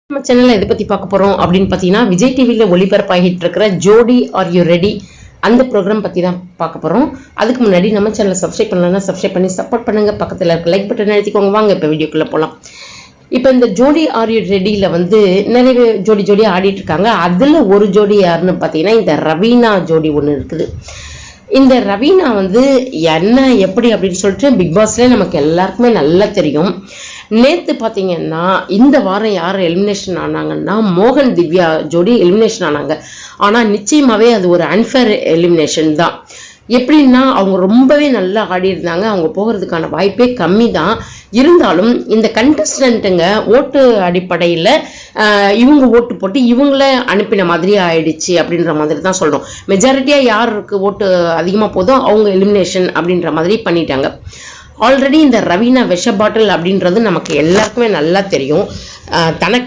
நம்ம சேனல்ல எதை பத்தி பார்க்க போறோம் அப்படின்னு பாத்தீங்கன்னா, விஜய் டிவில ஒளிபரப்பாகிட்டு இருக்கிற ஜோடி ஆர் யூ ரெடி அந்த ப்ரோக்ராம் பத்தி தான் பார்க்க போறோம். அதுக்கு முன்னாடி நம்ம சேனலை சப்ஸ்கிரைப் பண்ணலன்னா சப்ஸ்கிரைப் பண்ணி சப்போர்ட் பண்ணுங்க. பக்கத்துல இருக்க லைக் பட்டன் அழுத்திக்கோங்க. வாங்க இப்ப வீடியோக்குள்ள போலாம். இப்ப இந்த ஜோடி ஆர் யூ ரெடியில நிறைய ஜோடியா ஆடிட்டு இருக்காங்க. அதுல ஒரு ஜோடி யாருன்னு பாத்தீங்கன்னா, இந்த ரவீனா ஜோடி ஒண்ணு இருக்குது. இந்த ரவீனா என்ன எப்படி அப்படின்னு சொல்லிட்டு பிக் பாஸ்ல நமக்கு எல்லாருக்குமே நல்லா தெரியும். நேத்து பாத்தீங்கன்னா இந்த வாரம் யார் எலிமினேஷன் ஆனாங்கன்னா, மோகன் திவ்யா ஜோடி எலிமினேஷன் ஆனாங்க. ஆனா நிச்சயமாவே அது ஒரு அன்ஃபேர் எலிமினேஷன் தான். எப்படின்னா, அவங்க ரொம்பவே நல்லா ஆடி இருந்தாங்க. அவங்க போகிறதுக்கான வாய்ப்பே கம்மி தான். இருந்தாலும் இந்த கண்டஸ்டன்ட்டுங்க ஓட்டு அடிப்படையில இவங்க ஓட்டு போட்டு இவங்கள அனுப்பின மாதிரி ஆயிடுச்சு அப்படின்ற மாதிரி தான் சொல்றோம். மெஜாரிட்டியா யாருக்கு ஓட்டு அதிகமா போதோ அவங்க எலிமினேஷன் அப்படின்ற மாதிரி பண்ணிட்டாங்க. ஆல்ரெடி இந்த ரவீனா விஷ பாட்டில் அப்படின்றது நமக்கு எல்லாருக்குமே நல்லா தெரியும். தனக்கு